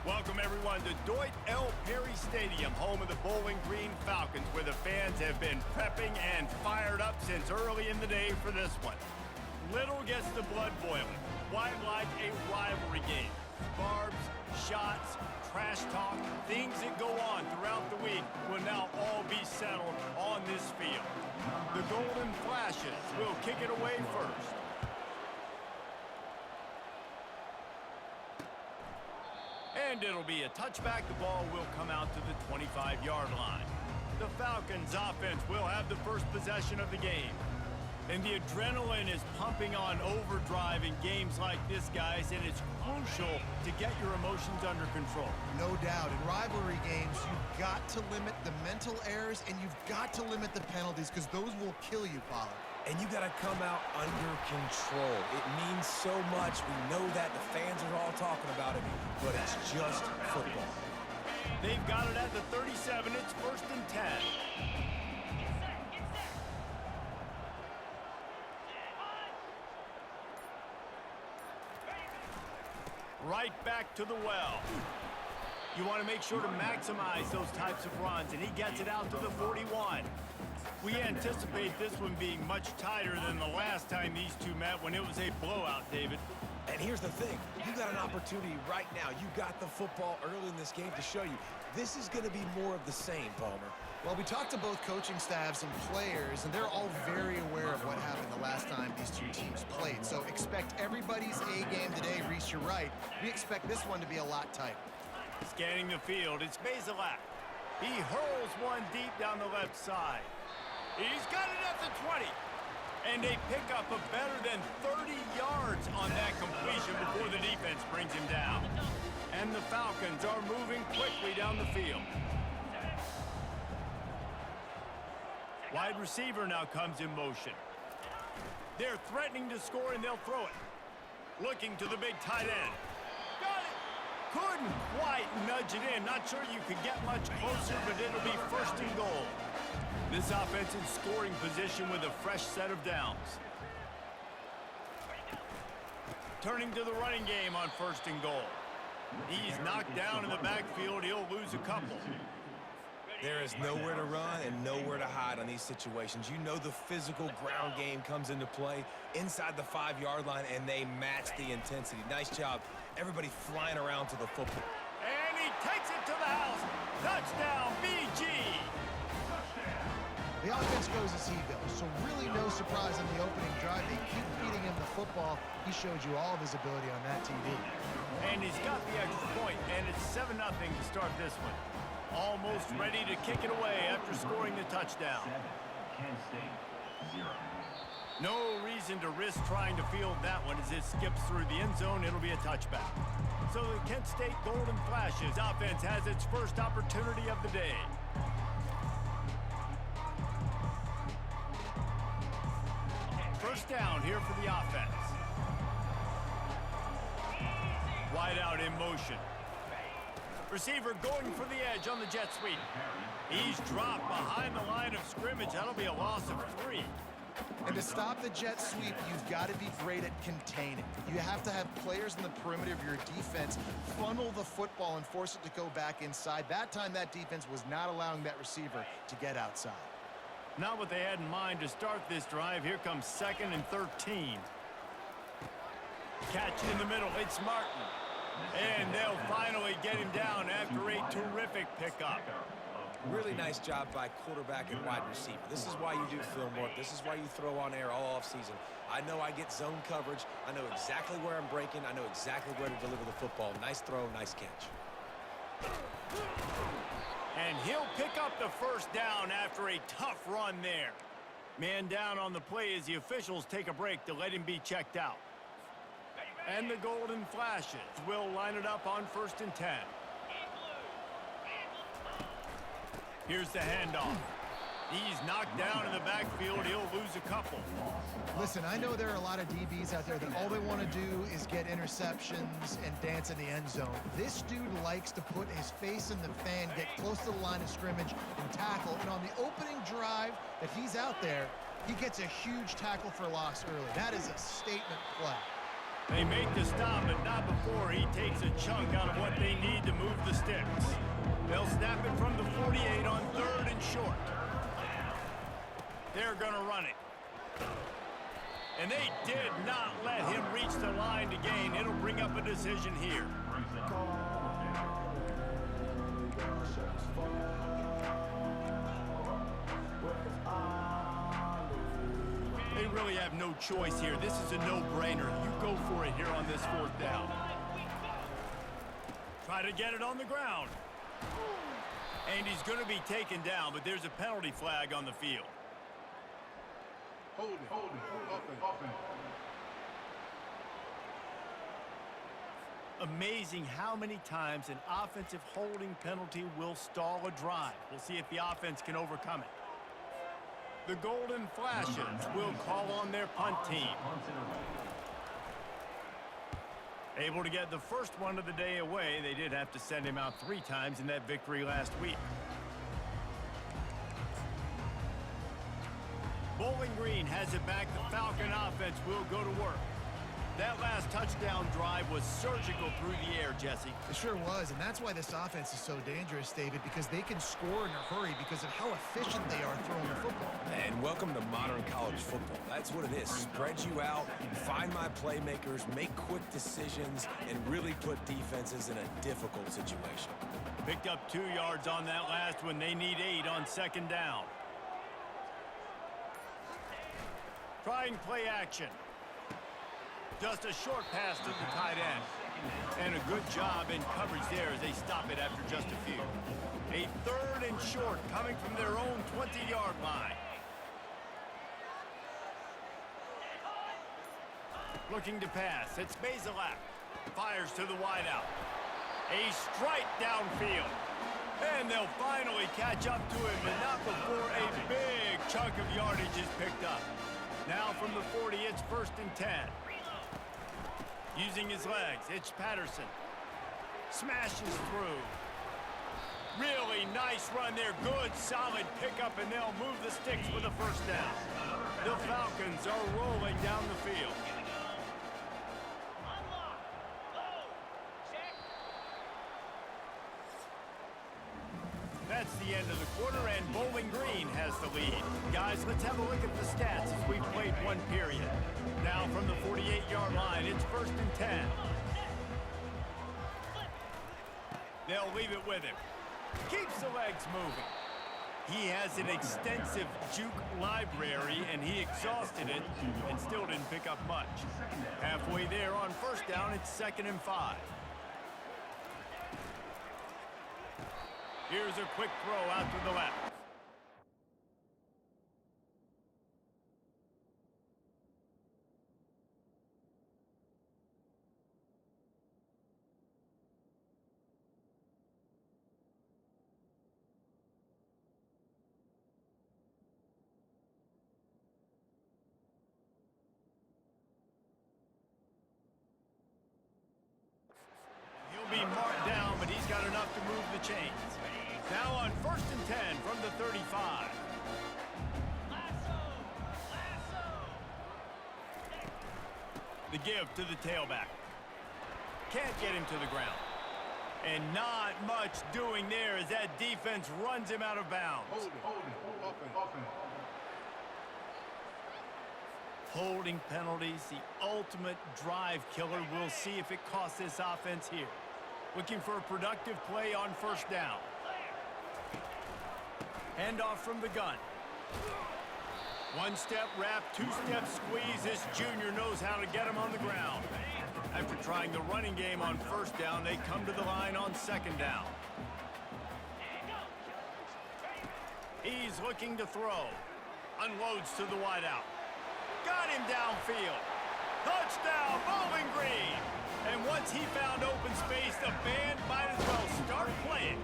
Welcome, everyone, to Deutsch L. Perry Stadium, home of the Bowling Green Falcons, where the fans have been prepping and fired up since early in the day for this one. Little gets the blood boiling. Why like a rivalry game? Barbs, shots, trash talk, things that go on throughout the week will now all be settled on this field. The Golden Flashes will kick it away first. And it'll be a touchback. The ball will come out to the 25-yard line. The Falcons offense will have the first possession of the game. And the adrenaline is pumping on overdrive in games like this, guys, and it's crucial to get your emotions under control. No doubt. In rivalry games, you've got to limit the mental errors and you've got to limit the penalties because those will kill you, Pollard. And you got to come out under control. It means so much. We know that. The fans are all talking about it, but it's just football. They've got it at the 37. It's 1st and 10. Right back to the well. You want to make sure to maximize those types of runs, and he gets it out to the 41. We anticipate this one being much tighter than the last time these two met when it was a blowout, David. And here's the thing. You got an opportunity right now. You got the football early in this game to show you. This is going to be more of the same, Palmer. Well, we talked to both coaching staffs and players, and they're all very aware of what happened the last time these two teams played. So expect everybody's A game today, Reese, you're right. We expect this one to be a lot tighter. Scanning the field, it's Bazelak. He hurls one deep down the left side. He's got it at the 20. And a pickup of better than 30 yards on that completion before the defense brings him down. And the Falcons are moving quickly down the field. Wide receiver now comes in motion. They're threatening to score, and they'll throw it. Looking to the big tight end. Got it! Couldn't quite nudge it in. Not sure you could get much closer, but it'll be 1st and goal. This offense in scoring position with a fresh set of downs. Turning to the running game on 1st and goal. He's knocked down in the backfield. He'll lose a couple. There is nowhere to run and nowhere to hide on these situations. You know the physical ground game comes into play inside the 5-yard line, and they match the intensity. Nice job. Everybody flying around to the football. And he takes it to the house. Touchdown, BG. The offense goes as he goes, so really no surprise on the opening drive. They keep feeding him the football. He showed you all of his ability on that TV. And he's got the extra point, and it's 7-0 to start this one. Almost ready to kick it away after scoring the touchdown. No reason to risk trying to field that one as it skips through the end zone. It'll be a touchback. So the Kent State Golden Flashes offense has its first opportunity of the day. First down here for the offense. Wide out in motion. Receiver going for the edge on the jet sweep. He's dropped behind the line of scrimmage. That'll be a loss of 3. And to stop the jet sweep, you've got to be great at containing. You have to have players in the perimeter of your defense funnel the football and force it to go back inside. That time, that defense was not allowing that receiver to get outside. Not what they had in mind to start this drive. Here comes 2nd and 13. Catch in the middle. It's Martin. And they'll finally get him down after a terrific pickup. Really nice job by quarterback and wide receiver. This is why you do film work. This is why you throw on air all offseason. I know I get zone coverage. I know exactly where I'm breaking. I know exactly where to deliver the football. Nice throw, nice catch. And he'll pick up the first down after a tough run there. Man down on the play as the officials take a break to let him be checked out. And the Golden Flashes will line it up on 1st and 10. Here's the handoff. He's knocked down in the backfield. He'll lose a couple. Listen, I know there are a lot of DBs out there that all they want to do is get interceptions and dance in the end zone. This dude likes to put his face in the fan, get close to the line of scrimmage, and tackle. And on the opening drive that he's out there, he gets a huge tackle for loss early. That is a statement play. They make the stop, but not before he takes a chunk out of what they need to move the sticks. They'll snap it from the 48 on 3rd and short. They're going to run it. And they did not let him reach the line to gain. It'll bring up a decision here. They really have no choice here. This is a no-brainer. You go for it here on this 4th down. Try to get it on the ground. And he's going to be taken down, but there's a penalty flag on the field. Hold it, offense. Amazing how many times an offensive holding penalty will stall a drive. We'll see if the offense can overcome it. The Golden Flashes will call on their punt team. Able to get the first one of the day away. They did have to send him out 3 times in that victory last week. Bowling Green has it back. The Falcon offense will go to work. That last touchdown drive was surgical through the air, Jesse. It sure was, and that's why this offense is so dangerous, David, because they can score in a hurry because of how efficient they are throwing the football. And welcome to modern college football. That's what it is. Spread you out, find my playmakers, make quick decisions, and really put defenses in a difficult situation. Picked up 2 yards on that last one. They need 8 on 2nd down. Trying play action. Just a short pass to the tight end. And a good job in coverage there as they stop it after just a few. A 3rd and short coming from their own 20-yard line. Looking to pass. It's Bazelak. Fires to the wideout. A strike downfield. And they'll finally catch up to him, but not before a big chunk of yardage is picked up. Now from the 40, it's 1st and 10. Using his legs, it's Patterson. Smashes through. Really nice run there. Good, solid pickup, and they'll move the sticks with a 1st down. The Falcons are rolling down the field. That's the end of the quarter, and Bowling Green has the lead. Guys, let's have a look at the stats as we've played 1 period. Now from the 48-yard line, it's 1st and 10. They'll leave it with him. Keeps the legs moving. He has an extensive juke library, and he exhausted it and still didn't pick up much. Halfway there on 1st down, it's 2nd and 5. Here's a quick throw out to the left. He'll be marked down, but he's got enough to move the chains. Now on 1st and 10 from the 35. The give to the tailback. Can't get him to the ground. And not much doing there as that defense runs him out of bounds. Offense. Holding penalties, the ultimate drive killer. We'll see if it costs this offense here. Looking for a productive play on 1st down. Handoff from the gun. 1-step wrap, 2-step squeeze. This junior knows how to get him on the ground. After trying the running game on 1st down, they come to the line on 2nd down. He's looking to throw. Unloads to the wideout. Got him downfield. Touchdown, Bowling Green. And once he found open space, the band might as well start playing.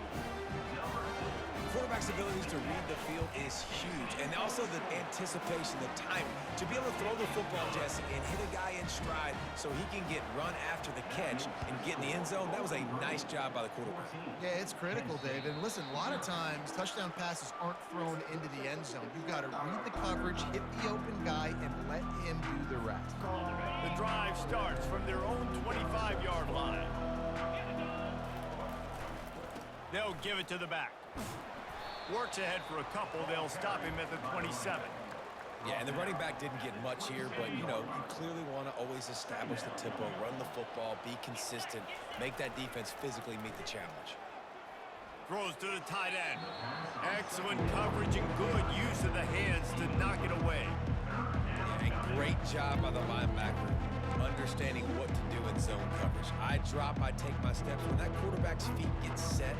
quarterback's abilities to read the field is huge, and also the anticipation, the timing. To be able to throw the football, Jesse, and hit a guy in stride so he can get run after the catch and get in the end zone, that was a nice job by the quarterback. Yeah, it's critical, David. Listen, a lot of times, touchdown passes aren't thrown into the end zone. You've got to read the coverage, hit the open guy, and let him do the rest. The drive starts from their own 25-yard line. They'll give it to the back. Works ahead for a couple. They'll stop him at the 27. Yeah, and the running back didn't get much here, but, you know, you clearly want to always establish the tempo, run the football, be consistent, make that defense physically meet the challenge. Throws to the tight end. Excellent coverage and good use of the hands to knock it away. Yeah, and great job by the linebacker, understanding what to do in zone coverage. I drop, I take my steps. When that quarterback's feet get set,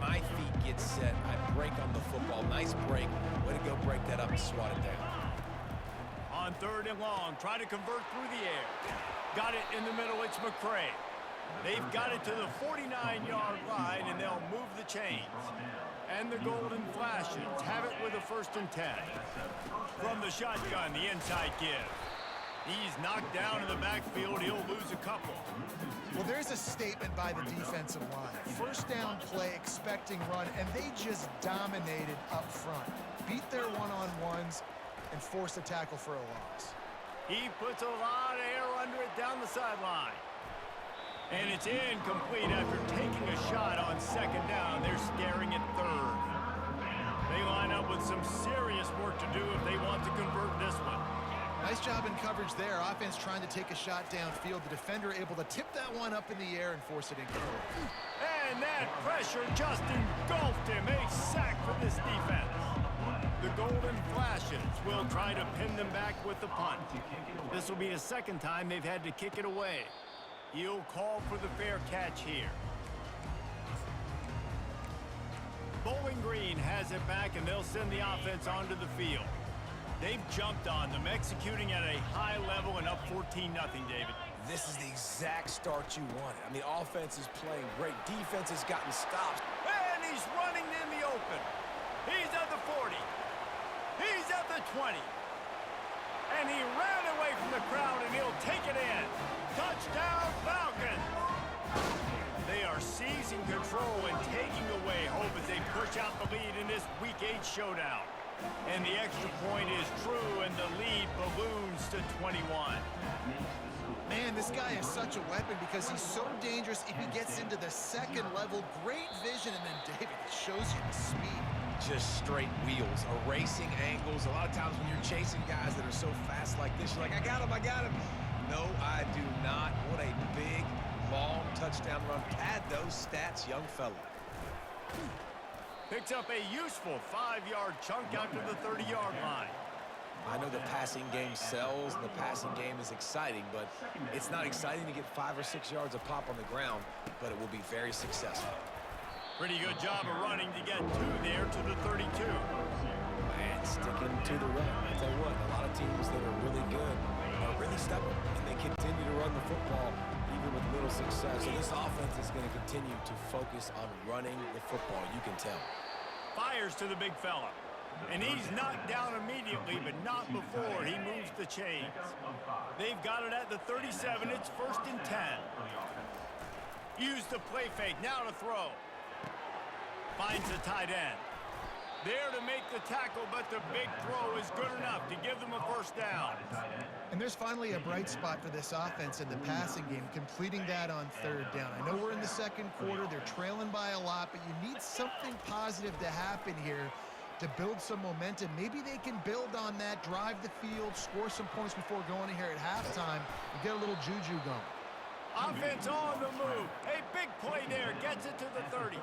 my feet get set. I break on the football. Nice break. Way to go break that up and swat it down. On 3rd and long, try to convert through the air. Got it in the middle, it's McCray. They've got it to the 49-yard line, and they'll move the chains. And the Golden Flashes have it with a 1st and 10. From the shotgun, the inside give. He's knocked down in the backfield. He'll lose a couple. Well, there's a statement by the defensive line. 1st down play, expecting run, and they just dominated up front. Beat their one-on-ones and forced a tackle for a loss. He puts a lot of air under it down the sideline. And it's incomplete after taking a shot on 2nd down. They're staring at 3rd. They line up with some serious work to do if they want to convert this one. Nice job in coverage there. Offense trying to take a shot downfield. The defender able to tip that one up in the air and force it in. And that pressure just engulfed him. A sack for this defense. The Golden Flashes will try to pin them back with the punt. This will be the 2nd time they've had to kick it away. He'll call for the fair catch here. Bowling Green has it back, and they'll send the offense onto the field. They've jumped on them, executing at a high level and up 14-0, David. This is the exact start you wanted. I mean, offense is playing great. Defense has gotten stops. And he's running in the open. He's at the 40. He's at the 20. And he ran away from the crowd, and he'll take it in. Touchdown, Falcons! They are seizing control and taking away hope as they push out the lead in this Week 8 showdown. And the extra point is true, and the lead balloons to 21. Man, this guy is such a weapon because he's so dangerous if he gets into the 2nd level. Great vision, and then David shows you the speed. Just straight wheels, erasing angles. A lot of times when you're chasing guys that are so fast like this, you're like, I got him, I got him. No, I do not. What a big, long touchdown run. Pad those stats, young fella. Picks up a useful 5-yard chunk out to the 30-yard line. I know the passing game sells, and the passing game is exciting, but it's not exciting to get 5 or 6 yards of pop on the ground, but it will be very successful. Pretty good job of running to get 2 there to the 32. Man, sticking to the run. I tell you what, a lot of teams that are really good are really stubborn, and they continue to run the football even with little success. So this offense is going to continue to focus on running the football, you can tell. Fires to the big fella. And he's knocked down immediately, but not before he moves the chains. They've got it at the 37. It's 1st and 10. Use the play fake. Now to throw. Finds the tight end. There to make the tackle, but the big throw is good enough to give them a 1st down. And there's finally a bright spot for this offense in the passing game, completing that on 3rd down. I know we're in the 2nd quarter. They're trailing by a lot, but you need something positive to happen here to build some momentum. Maybe they can build on that, drive the field, score some points before going in here at halftime, and get a little juju going. Offense on the move. A big play there. Gets it to the 30.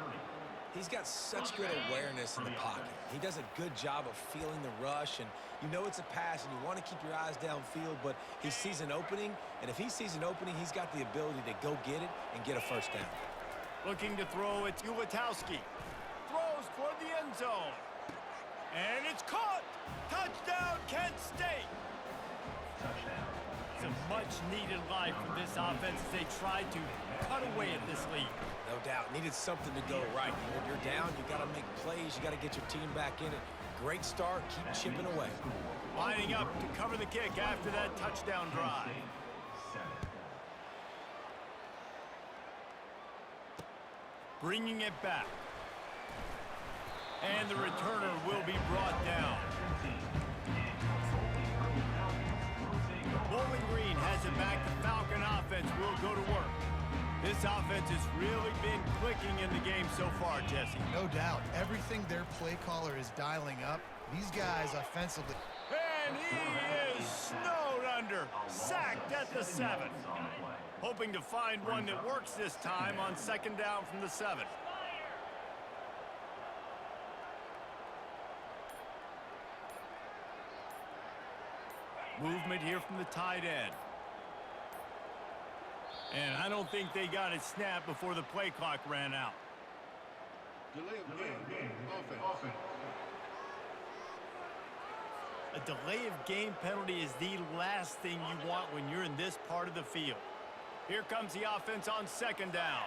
He's got such good awareness in the pocket. He does a good job of feeling the rush, and you know it's a pass, and you want to keep your eyes downfield, but he sees an opening, and if he sees an opening, he's got the ability to go get it and get a 1st down. Looking to throw, it's Ulatowski. Throws toward the end zone. And it's caught! Touchdown, Kent State! It's a much-needed life for this offense as they try to cut away at this lead. No doubt. Needed something to go right. When you're down, you got to make plays. You got to get your team back in it. Great start. Keep chipping away. Lining up to cover the kick after that touchdown drive. Bringing it back. And the returner will be brought down. Bowling Green has it back. The Falcon offense will go to work. This offense has really been clicking in the game so far, Jesse. No doubt. Everything their play caller is dialing up, these guys offensively. And he is snowed under. Sacked at the 7. Hoping to find one that works this time on second down from the 7. Movement here from the tight end. And I don't think they got it snapped before the play clock ran out. Delay of game. Offense. A delay of game penalty is the last thing you want when you're in this part of the field. Here comes the offense on second down.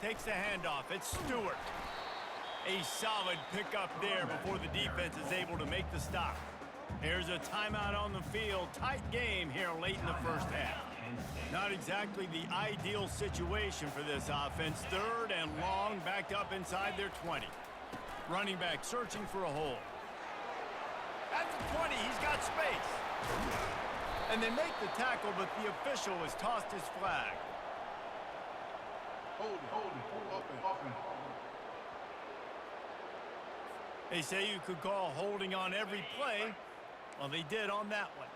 Takes the handoff. It's Stewart. A solid pickup there before the defense is able to make the stop. There's a timeout on the field. Tight game here late in the first half. Not exactly the ideal situation for this offense. Third and long, backed up inside their 20. Running back searching for a hole. At the 20, he's got space. And they make the tackle, but the official has tossed his flag. Hold it. Offense. They say you could call holding on every play. Well, they did on that one.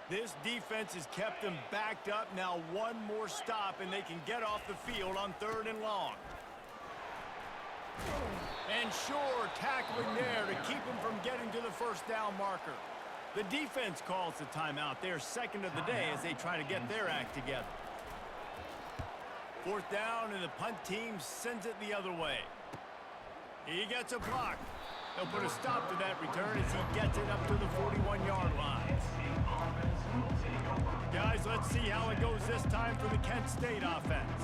This defense has kept them backed up. Now one more stop, and they can get off the field on third and long. And sure, tackling there to keep them from getting to the first down marker. The defense calls the timeout. Their second of the day as they try to get their act together. Fourth down, and the punt team sends it the other way. He gets a block. They'll put a stop to that return as he gets it up to the 41-yard line. Guys, let's see how it goes this time for the Kent State offense.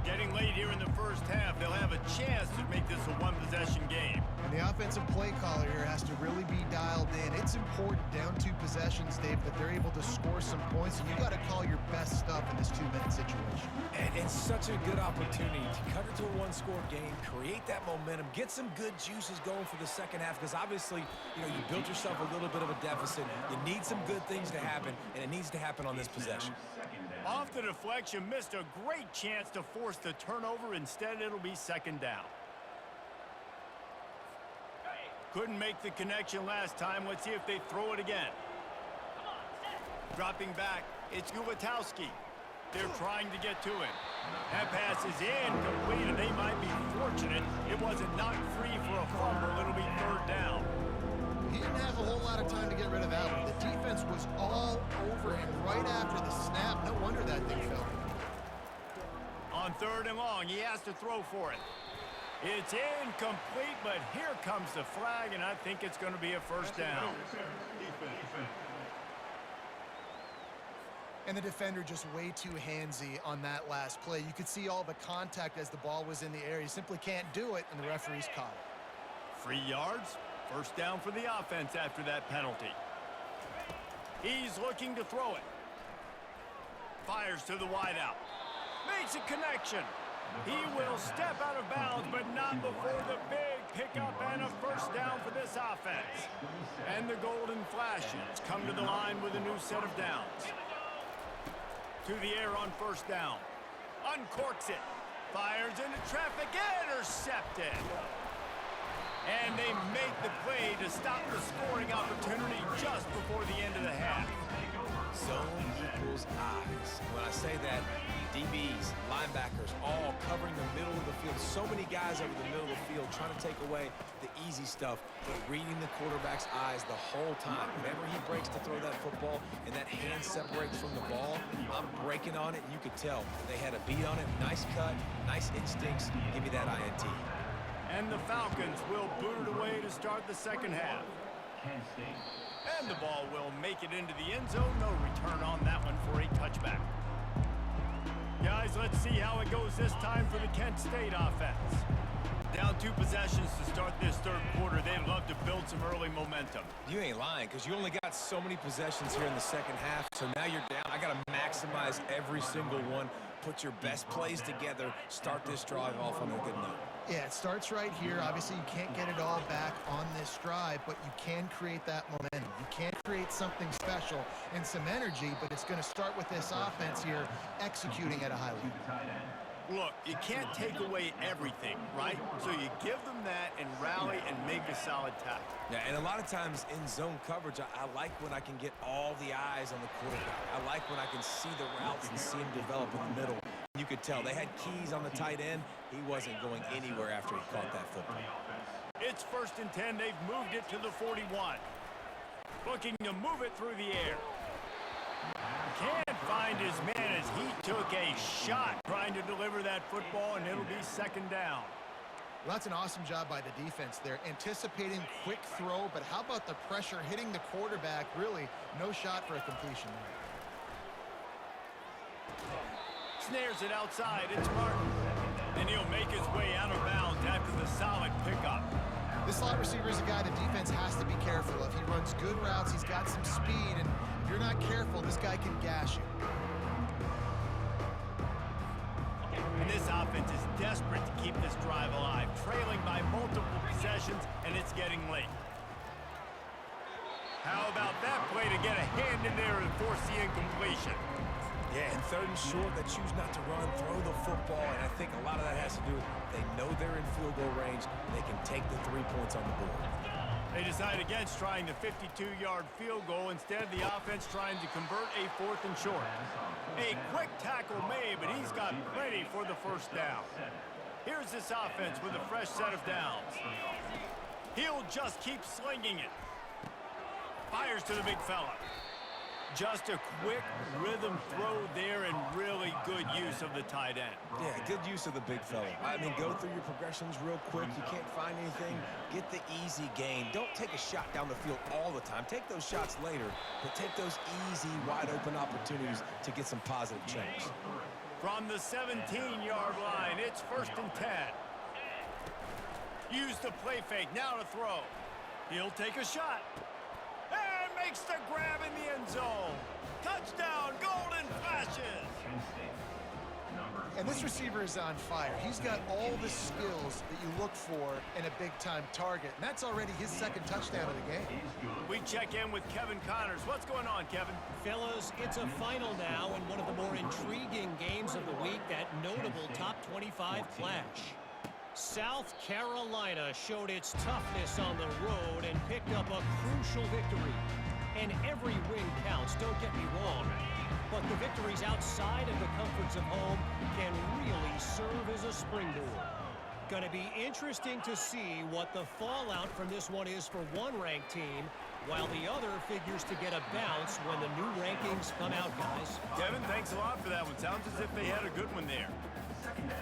Getting late here in the first half, they'll have a chance to make this a one-possession game. And the offensive play caller here has to really be dialed in. It's important down 2 possessions, Dave, that they're able to score some points, and you got to call your best stuff in this 2-minute situation. And it's such a good opportunity to cut it to a one-score game, create that momentum, get some good juices going for the second half, because obviously, you built yourself a little bit of a deficit. You need some good things to happen, and it needs to happen on this possession. Off the deflection, missed a great chance to force the turnover. Instead, it'll be second down. Couldn't make the connection last time. Let's see if they throw it again. Dropping back, it's Gulatowski. They're trying to get to him. That pass is incomplete, and they might be fortunate it wasn't knocked free for a fumble. It'll be third down. He didn't have a whole lot of time to get rid of that one. The defense was all over him right after the snap. No wonder that thing fell. On third and long, he has to throw for it. It's incomplete, but here comes the flag, and I think it's going to be a first down. And the defender just way too handsy on that last play. You could see all the contact as the ball was in the air. He simply can't do it, and the referee's caught it. 3 yards. First down for the offense after that penalty. He's looking to throw it. Fires to the wideout. Makes a connection. He will step out of bounds, but not before the big pickup and a first down for this offense. And the Golden Flashes come to the line with a new set of downs. To the air on first down. Uncorks it. Fires into traffic. Intercepted. And they make the play to stop the scoring opportunity just before the end of the half. Zone equals eyes. When I say that, DBs, linebackers, all covering the middle of the field. So many guys over the middle of the field trying to take away the easy stuff, but reading the quarterback's eyes the whole time. Whenever he breaks to throw that football and that hand separates from the ball, I'm breaking on it, and you could tell they had a beat on it. Nice cut, nice instincts. Give me that INT. And the Falcons will boot it away to start the second half. And the ball will make it into the end zone. No return on that one for a touchback. let's see how it goes this time for the Kent State offense. Down 2 possessions to start this third quarter. They'd love to build some early momentum. You ain't lying, because you only got so many possessions here in the second half, so now you're down. I got to maximize every single one, put your best plays together, start this drive off on a good note. Yeah, it starts right here. Obviously, you can't get it all back on this drive, but you can create that momentum. You can create something special and some energy, but it's going to start with this offense here executing at a high level. Look, you can't take away everything, right? So you give them that and rally and make a solid tackle. Yeah, and a lot of times in zone coverage, I like when I can get all the eyes on the quarterback. I like when I can see the routes and see him develop in the middle. You could tell they had keys on the tight end. He wasn't going anywhere after he caught that football. It's 1st and 10. They've moved it to the 41. Looking to move it through the air. Can't find his man as he took a shot trying to deliver that football, and it'll be 2nd down. Well, that's an awesome job by the defense there. Anticipating quick throw, but how about the pressure hitting the quarterback? Really, no shot for a completion there. Snares it outside. It's Martin. And he'll make his way out of bounds after the solid pickup. This slot receiver is a guy the defense has to be careful of. He runs good routes. He's got some speed, and if you're not careful, this guy can gash you. And this offense is desperate to keep this drive alive, trailing by multiple possessions, and it's getting late. How about that play to get a hand in there and force the incompletion? Yeah, and 3rd and short, they choose not to run, throw the football, and I think a lot of that has to do with they know they're in field goal range. They can take the 3 points on the board. They decide against trying the 52-yard field goal. Instead, the offense trying to convert a 4th and short. A quick tackle made, but he's got plenty for the 1st down. Here's this offense with a fresh set of downs. He'll just keep slinging it. Fires to the big fella. Just a quick rhythm throw there and really good use of the tight end. Yeah, good use of the big fella. I mean, go through your progressions real quick. You can't find anything. Get the easy gain. Don't take a shot down the field all the time. Take those shots later, but take those easy, wide-open opportunities to get some positive change. From the 17-yard line, it's 1st and 10. Use the play fake, now to throw. He'll take a shot. And makes the grab in the end zone. Touchdown, Golden Flashes. And this receiver is on fire. He's got all the skills that you look for in a big-time target, and that's already his 2nd touchdown of the game. We check in with Kevin Connors. What's going on, Kevin? Fellas, it's a final now in one of the more intriguing games of the week, that notable top 25 clash. South Carolina showed its toughness on the road and picked up a crucial victory. And every win counts, don't get me wrong. But the victories outside of the comforts of home can really serve as a springboard. Going to be interesting to see what the fallout from this one is for one ranked team, while the other figures to get a bounce when the new rankings come out, guys. Kevin, thanks a lot for that one. Sounds as if they had a good one there.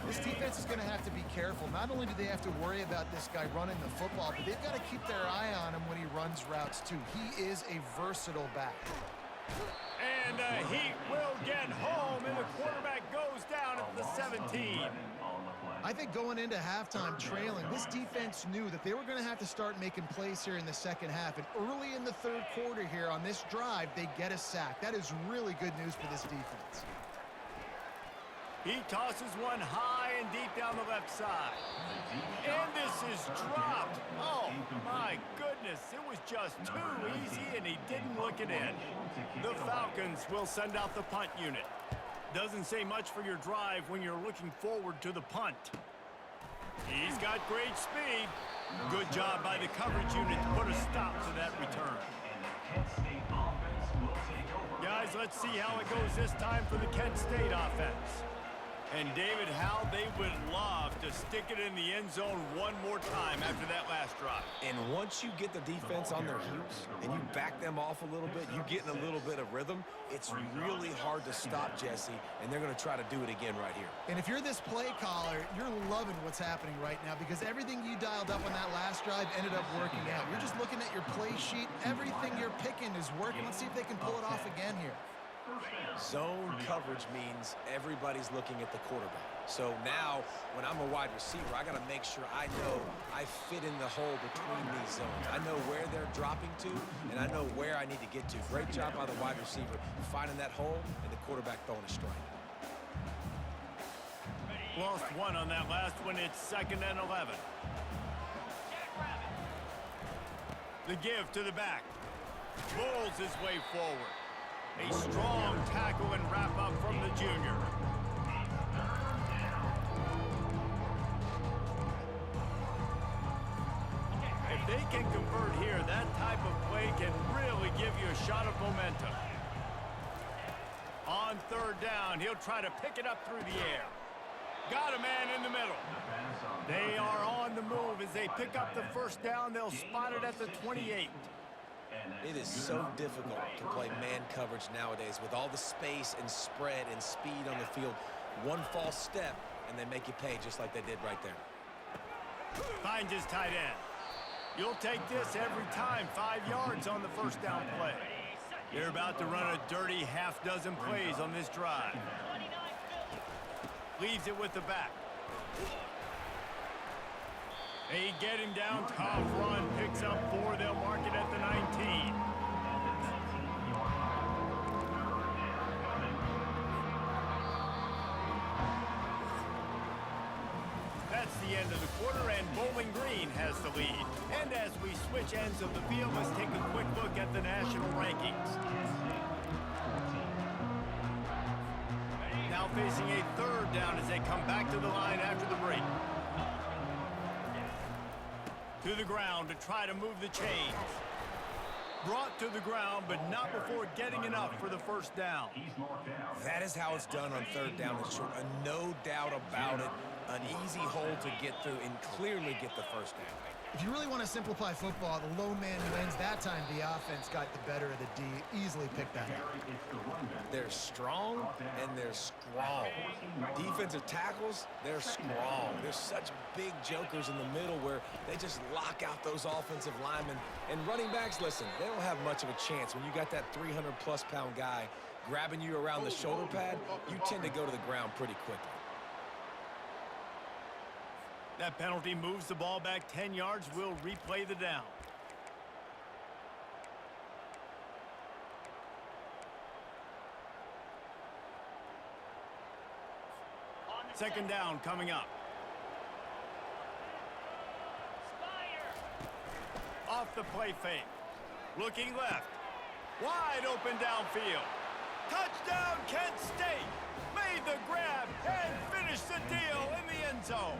This defense is going to have to be careful. Not only do they have to worry about this guy running the football, but they've got to keep their eye on him when he runs routes, too. He is a versatile back. And he will get home, and the quarterback goes down at the 17. I think going into halftime trailing, this defense knew that they were going to have to start making plays here in the second half. And early in the third quarter here on this drive, they get a sack. That is really good news for this defense. He tosses one high and deep down the left side. And this is dropped. Oh, my goodness. It was just too easy, and he didn't look it in. The Falcons will send out the punt unit. Doesn't say much for your drive when you're looking forward to the punt. He's got great speed. Good job by the coverage unit to put a stop to that return. Guys, let's see how it goes this time for the Kent State offense. And David, how they would love to stick it in the end zone one more time after that last drive. And once you get the defense on their heels and you back them off a little bit, you get in a little bit of rhythm, it's really hard to stop, Jesse, and they're going to try to do it again right here. And if you're this play caller, you're loving what's happening right now because everything you dialed up on that last drive ended up working out. You're just looking at your play sheet. Everything you're picking is working. Let's see if they can pull it off again here. Zone coverage means everybody's looking at the quarterback. So now, when I'm a wide receiver, I got to make sure I know I fit in the hole between these zones. I know where they're dropping to, and I know where I need to get to. Great job by the wide receiver finding that hole, and the quarterback throwing a strike. Lost one on that last one. It's 2nd and 11. The give to the back. Pulls his way forward. A strong tackle and wrap up from the junior. If they can convert here, that type of play can really give you a shot of momentum. On 3rd down, he'll try to pick it up through the air. Got a man in the middle. They are on the move as they pick up the 1st down. They'll spot it at the 28. It is so difficult to play man coverage nowadays with all the space and spread and speed on the field. One false step, and they make you pay just like they did right there. Finds his tight end. You'll take this every time. 5 yards on the 1st down play. They're about to run a dirty half-dozen plays on this drive. Leaves it with the back. They get him down. Tough run. Picks up 4. They'll mark it at the 19. That's the end of the quarter, and Bowling Green has the lead. And as we switch ends of the field, let's take a quick look at the national rankings. Now facing a 3rd down as they come back to the line after the break. To the ground to try to move the chains. Brought to the ground, but not before getting enough for the 1st down. That is how it's done on 3rd down and short. No doubt about it. An easy hole to get through and clearly get the 1st down. If you really want to simplify football, the low man wins. That time the offense got the better of the D. Easily picked that up. They're strong and they're strong. Defensive tackles, they're strong. They're such big jokers in the middle where they just lock out those offensive linemen. And running backs, listen, they don't have much of a chance. When you got that 300-plus pound guy grabbing you around the shoulder pad, you tend to go to the ground pretty quickly. That penalty moves the ball back 10 yards. We'll replay the down. Second down coming up. Off the play fake. Looking left. Wide open downfield. Touchdown, Kent State. Made the grab and finished the deal in the end zone.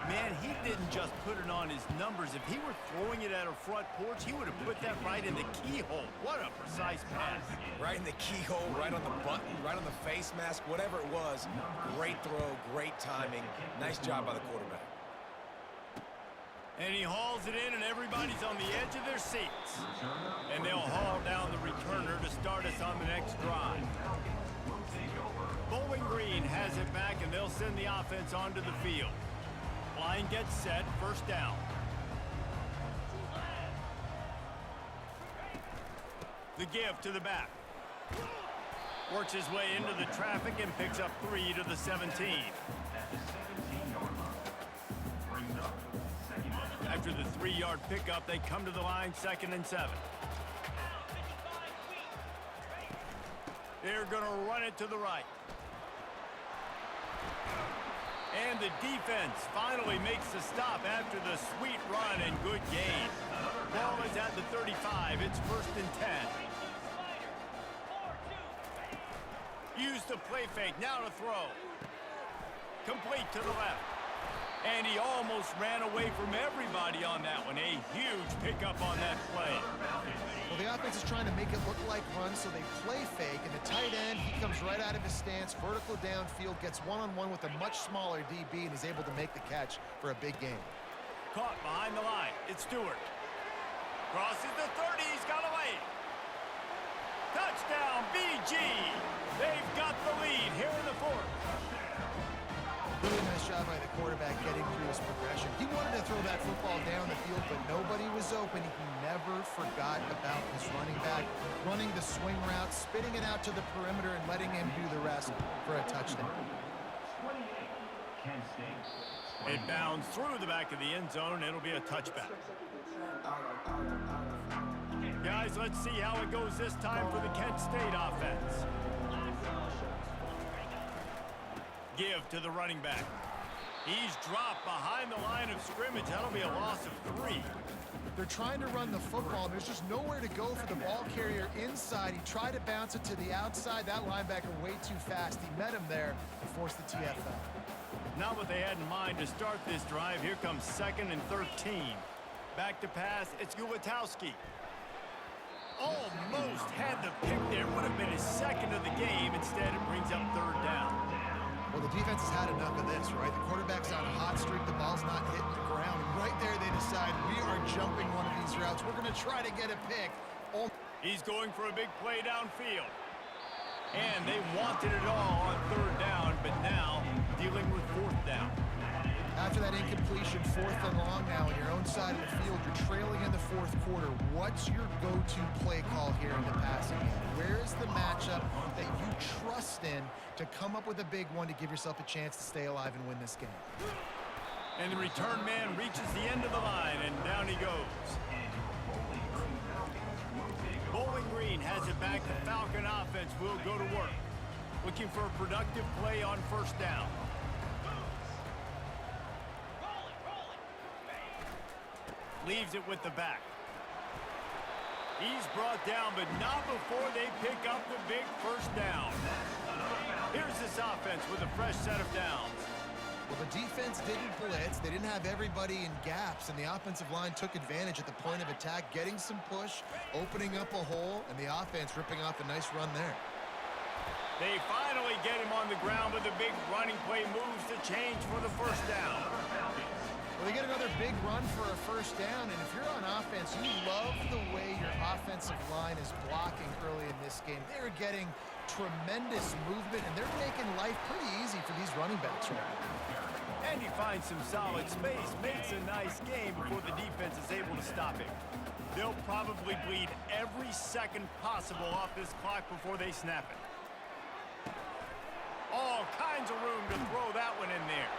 Man, he didn't just put it on his numbers. If he were throwing it at a front porch, he would have put that right in the keyhole. What a precise pass. Right in the keyhole, right on the button, right on the face mask, whatever it was. Great throw, great timing. Nice job by the quarterback. And he hauls it in, and everybody's on the edge of their seats. And they'll haul down the returner to start us on the next drive. Bowling Green has it back, and they'll send the offense onto the field. Line gets set, 1st down. The give to the back. Works his way into the traffic and picks up 3 to the 17. After the 3-yard pickup, they come to the line, 2nd and 7. They're going to run it to the right. And the defense finally makes the stop after the sweet run and good gain. Ball is at the 35. It's 1st and 10. Use the play fake. Now to throw. Complete to the left. And he almost ran away from everybody on that one. A huge pickup on that play. Well, the offense is trying to make it look like runs, so they play fake. And the tight end, he comes right out of his stance, vertical downfield, gets one-on-one with a much smaller DB, and is able to make the catch for a big gain. Caught behind the line. It's Stewart. Crosses the 30. He's got a lane. Touchdown, BG. They've got the lead here in the 4th. Really nice job by the quarterback getting through his progression. He wanted to throw that football down the field, but nobody was open. He never forgot about his running back, running the swing route, spitting it out to the perimeter, and letting him do the rest for a touchdown. It bounds through the back of the end zone, and it'll be a touchback. Guys, let's see how it goes this time for the Kent State offense. Give to the running back. He's dropped behind the line of scrimmage. That'll be a loss of 3. They're trying to run the football. There's just nowhere to go for the ball carrier inside. He tried to bounce it to the outside. That linebacker way too fast. He met him there and forced the TFL. Not what they had in mind to start this drive. Here comes 2nd and 13. Back to pass. It's Gulatowski. Almost had the pick there. Would have been his 2nd of the game. Instead, it brings up 3rd down. Well, the defense has had enough of this, right? The quarterback's on a hot streak. The ball's not hitting the ground. And right there, they decide, we are jumping one of these routes. We're going to try to get a pick. He's going for a big play downfield. And they wanted it all on 3rd down, but now dealing with 4th down. After that incompletion, 4th and long now on your own side of the field, you're trailing in the 4th quarter. What's your go-to play call here in the passing game? Where is the matchup that you trust in to come up with a big one to give yourself a chance to stay alive and win this game? And the return man reaches the end of the line, and down he goes. Bowling Green has it back. The Falcon offense will go to work. Looking for a productive play on 1st down. Leaves it with the back. He's brought down, but not before they pick up the big 1st down. Here's this offense with a fresh set of downs. Well, the defense didn't blitz. They didn't have everybody in gaps, and the offensive line took advantage at the point of attack, getting some push, opening up a hole, and the offense ripping off a nice run there. They finally get him on the ground, but the big running play moves the change for the 1st down. Well, they get another big run for a 1st down, and if you're on offense, you love the way your offensive line is blocking early in this game. They're getting tremendous movement, and they're making life pretty easy for these running backs right now. And he finds some solid space, makes a nice game before the defense is able to stop him. They'll probably bleed every second possible off this clock before they snap it. All kinds of room to throw that one in there.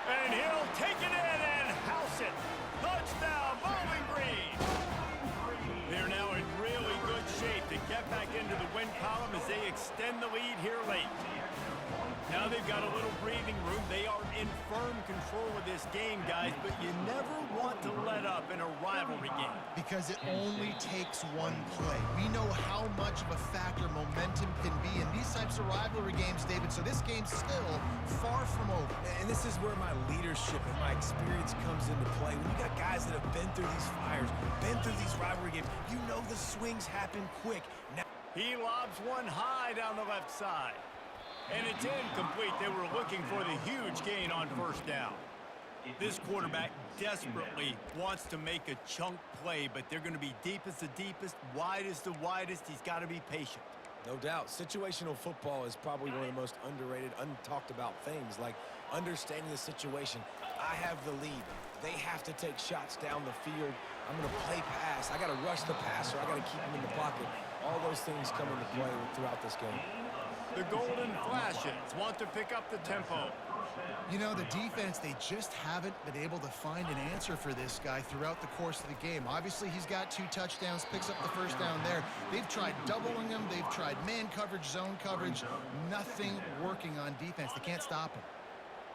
And he'll take it in and house it. Touchdown, Bowling Green. They're now in really good shape to get back into the win column as they extend the lead here late. Now they've got a little breathing room. They are in firm control of this game, guys, but you never want to let up in a rivalry game. Because it only takes one play. We know how much of a factor momentum can be in these types of rivalry games, David, so this game's still far from over. And this is where my leadership and my experience comes into play. When you got guys that have been through these fires, been through these rivalry games, you know the swings happen quick. Now he lobs one high down the left side. And it's incomplete. They were looking for the huge gain on 1st down. This quarterback desperately wants to make a chunk play, but they're going to be deep as the deepest, wide as the widest. He's got to be patient. No doubt. Situational football is probably one of the most underrated, untalked about things, like understanding the situation. I have the lead. They have to take shots down the field. I'm going to play pass. I got to rush the passer. I got to keep him in the pocket. All those things come into play throughout this game. The Golden Flashes want to pick up the tempo. You know, the defense, they just haven't been able to find an answer for this guy throughout the course of the game. Obviously, he's got 2 touchdowns, picks up the 1st down there. They've tried doubling him. They've tried man coverage, zone coverage. Nothing working on defense. They can't stop him.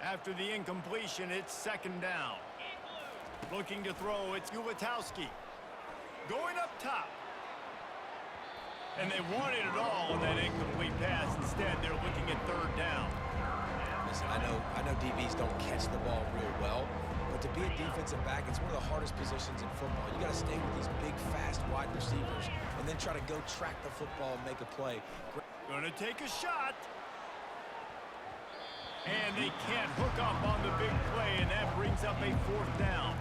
After the incompletion, it's 2nd down. Looking to throw, it's Gulatowski. Going up top. And they wanted it all on that incomplete pass. Instead, they're looking at 3rd down. Listen, I know DBs don't catch the ball real well, but to be a defensive back, it's one of the hardest positions in football. You got to stay with these big, fast wide receivers and then try to go track the football and make a play. Gonna take a shot. And they can't hook up on the big play, and that brings up a 4th down.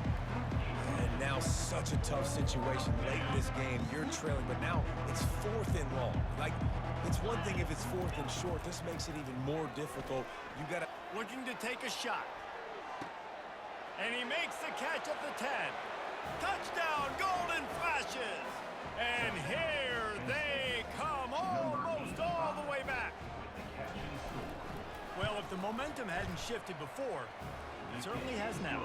And now such a tough situation late in this game. You're trailing, but now it's 4th and long. Like, It's one thing if it's 4th and short. This makes it even more difficult. You got to... Looking to take a shot. And he makes the catch at the 10. Touchdown, Golden Flashes. And here they come, almost all the way back. Well, if the momentum hadn't shifted before, it certainly has now.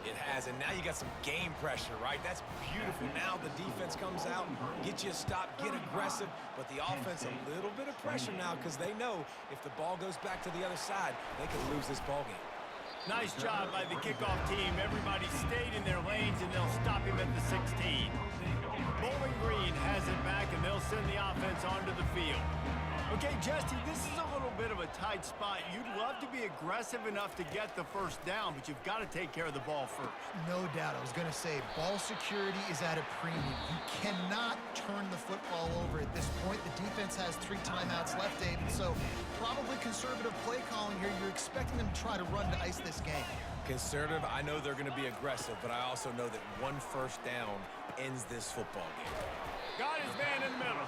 It has, and now you got some game pressure, right? That's beautiful. Now the defense comes out, get you a stop, get aggressive, but the offense a little bit of pressure now because they know if the ball goes back to the other side, they could lose this ball game. Nice job by the kickoff team. Everybody stayed in their lanes, and they'll stop him at the 16. Bowling Green has it back, and they'll send the offense onto the field. Okay, Jesse, this is a little bit of a tight spot. You'd love to be aggressive enough to get the first down, but you've got to take care of the ball first. No doubt. I was going to say, ball security is at a premium. You cannot turn the football over at this point. The defense has 3 timeouts left, David, so probably conservative play calling here. You're expecting them to try to run to ice this game. Conservative, I know they're going to be aggressive, but I also know that 1 first down ends this football game. Got his man in the middle.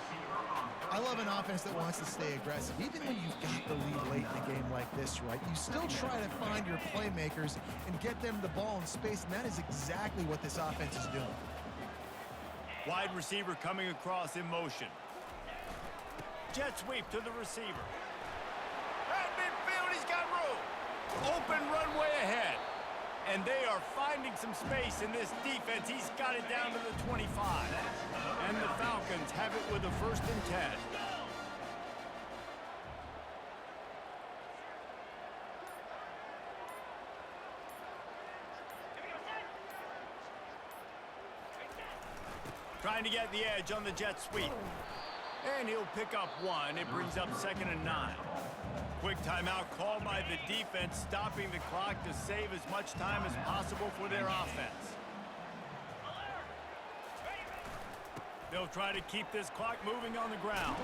I love an offense that wants to stay aggressive. Even when you've got the lead late in a game like this, right, you still try to find your playmakers and get them the ball in space, and that is exactly what this offense is doing. Wide receiver coming across in motion. Jet sweep to the receiver. At midfield, he's got room. Open runway ahead. And they are finding some space in this defense. He's got it down to the 25. And the Falcons have it with a 1st and 10. Trying to get the edge on the jet sweep. And he'll pick up 1. It brings up 2nd and 9. Quick timeout called by the defense, stopping the clock to save as much time as possible for their offense. They'll try to keep this clock moving on the ground.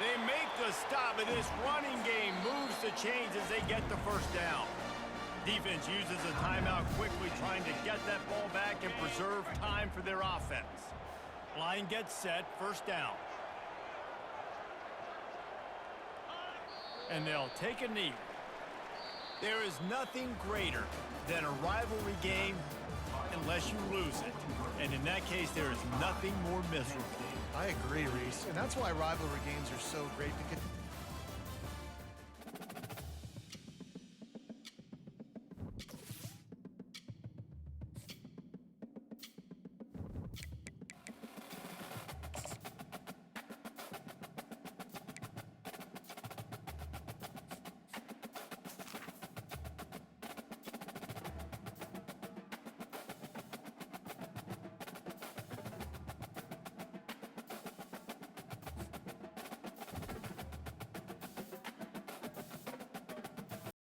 They make the stop, and this running game moves the chains as they get the first down. Defense uses a timeout quickly, trying to get that ball back and preserve time for their offense. Line gets set, 1st down. And they'll take a knee. There is nothing greater than a rivalry game unless you lose it. And in that case, there is nothing more miserable. I agree, Reese. And that's why rivalry games are so great, because